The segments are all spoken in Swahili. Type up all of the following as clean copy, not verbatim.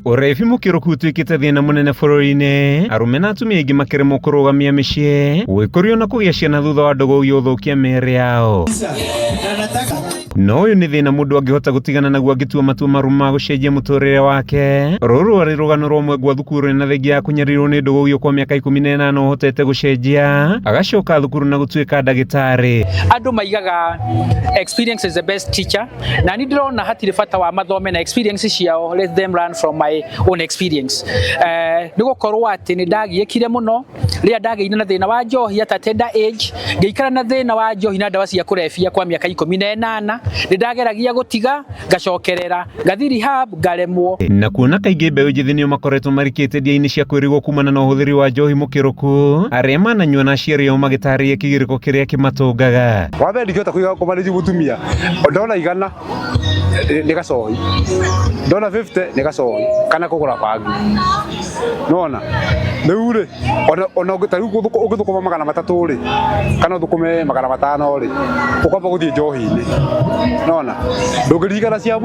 Urefi mukiruku twikite thina munene bururi-ini, arume na atumia aingi makiremwo kurugamia micii, gwikurio na kugia ciana thutha wa ndogo uyu uthukia miiri yao. No uyu ni thina mundu angihota gutigana naguo angitua matua maru ma gucenjia muturire wake. Ruru ari rugano rumwe gwa thukuru na thengia ya kunyarirwo ni ndogo uyu kwa miaka 18 uhotete gucenjia agacoka thukuru na gutuika ndagitari. Andu maigaga experience is the best teacher, na ni ndirona hatire bata wa mathome na experience ciao. Let them learn from my own experience. Nigukorwo ati ni ndagiekire muno ria ndageire na thina wa njohi at a tender age, ngeikara na thina wa njohi na ndawa cia kurefia kwa miaka 18. Ni ndageragia gutiga ngacokerera ngathi rehab ngaremwo. Na kuona kaingĩ mbeũ njĩthĩ nĩo makoretwo marikĩte ndia-inĩ cia kwĩrĩgwo kumana na ũhũthĩri wa njohi mũkĩrũku, arĩa mananyua na aciari ao magĩtarĩria kĩgirĩko kĩrĩa kĩmatũngaga. Wambe ndingĩhota kũiga kũmanĩji mũtumia, ndona 100 nĩ gacoi, ndona 50 nĩ gacoi kana kũgũra bangi. Nona rĩu rĩ ona ũngĩthũkũma 300 rĩ kana ũthũkũme 500 rĩ ũkwamba gũthiĩ njohi-inĩ. Nona ndũngĩririkana cia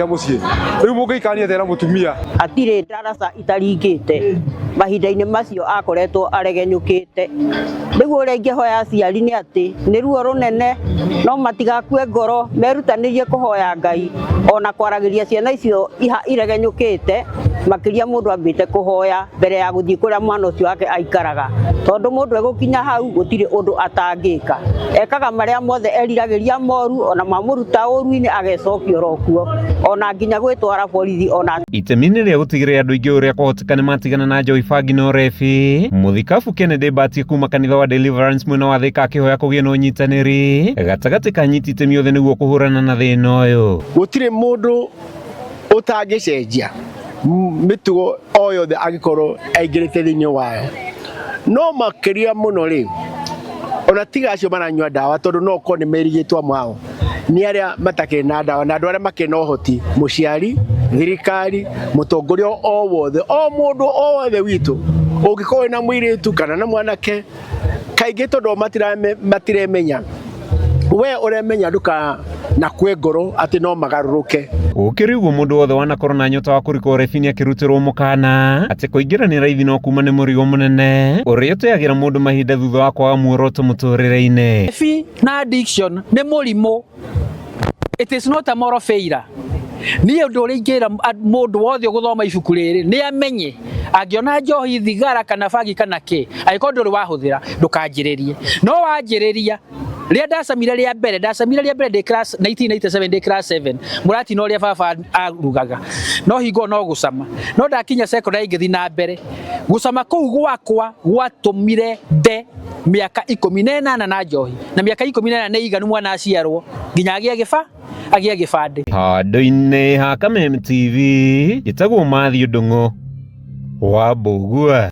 mũciĩ rĩu mũngĩikania thera mũtumia atirĩ ndaraca itaringĩte mahinda-inĩ macio akoretwo aregenyũkĩte. Rĩu ũrĩa ingĩhoya aciari nĩ atĩ nĩ ruo rũnene no matigakue ngoro, merutanĩrie kũhoya Ngai ona kwaragĩria ciana icio iregenyũkĩte, makĩria mũndũ ambĩte kũhoya mbere ya gũthiĩ kũrĩa mwana ũcio wake aikaraga, tondũ mũndũ egũkinya hau gũtirĩ ũndũ atangĩka. Ekaga marĩa mothe eriragĩria moru, ona mamũruta ũru-inĩ agecokio orokuo, ona nginya gwĩtwara borithi. Ona itemi nĩ rĩa gũtigĩrĩra andũ aingĩ ũrĩa kwahotekeka nĩ matigana na njohi, bangi na ũrebi. Mũthikabu Kennedy Batie kuma kanitha wa Deliverance mwena wa Thika akĩhoya kũgĩa na ũnyitanĩri gatagatĩ ka anyiti itemi othe nĩguo kũhũrana na thĩna ũyũ. Gũtirĩ mũndũ ũtangĩcenjia mĩtugo o yothe angĩkorwo aingĩrĩte thĩinĩ wayo, no makĩria mũno rĩ ona tiga acio maranyua ndawa, tondũ no ko nĩ merigĩtwo mwao nĩ arĩa matakĩrĩ na ndawa na andũ arĩa makĩrĩ na ũhoti, mũciari, thirikari, mũtongoria o wothe, o mũndũ o wothe witũ ũngĩkorwo wĩna mũirĩtu kana na mwanake, kaingĩ tondũ matiremenya, we ũremenya na kwe ngoro atĩ no magarũrũke. Ũkĩrĩguo mũndũ wothe wanakorwo na nyota wa kũrika ũrebi nĩ akĩrutĩrwo mũkana atĩ kũingĩra nĩ raithi no kuma nĩ mũrigo mũnene ũrĩa ũteagĩra mũndũ mahinda thutha wa kwaga muoroto mũtũrĩre-inĩ. Ũrebi na addiction nĩ mũrimũ. It is not a moral failure. Niĩ ũndũ ũrĩa ingĩra mũndũ wothe ũgũthoma ibuku rĩrĩ nĩ amenye angĩona njohi, thigara kana bangi kana kĩ, angĩkorwo ndũrĩ wahũthĩra ndũkanjĩrĩrie. No wanjĩrĩria rĩa ndacamire rĩa mbere ndĩ class 1997 ndĩ class 7, mũrati no rĩa baba arugaga no hingo no gũcama, no ndakinya secondary ngĩthi na mbere gũcama kũu gwakwa gwatũmire nde miaka 18 na njohi, na miaka 18 nĩ iganu mwana aciarwo nginya agĩe gĩbandĩ. Handũ-inĩ ha Kameme TV gĩtagwo Mathew Ndung'u wa Mbũgua.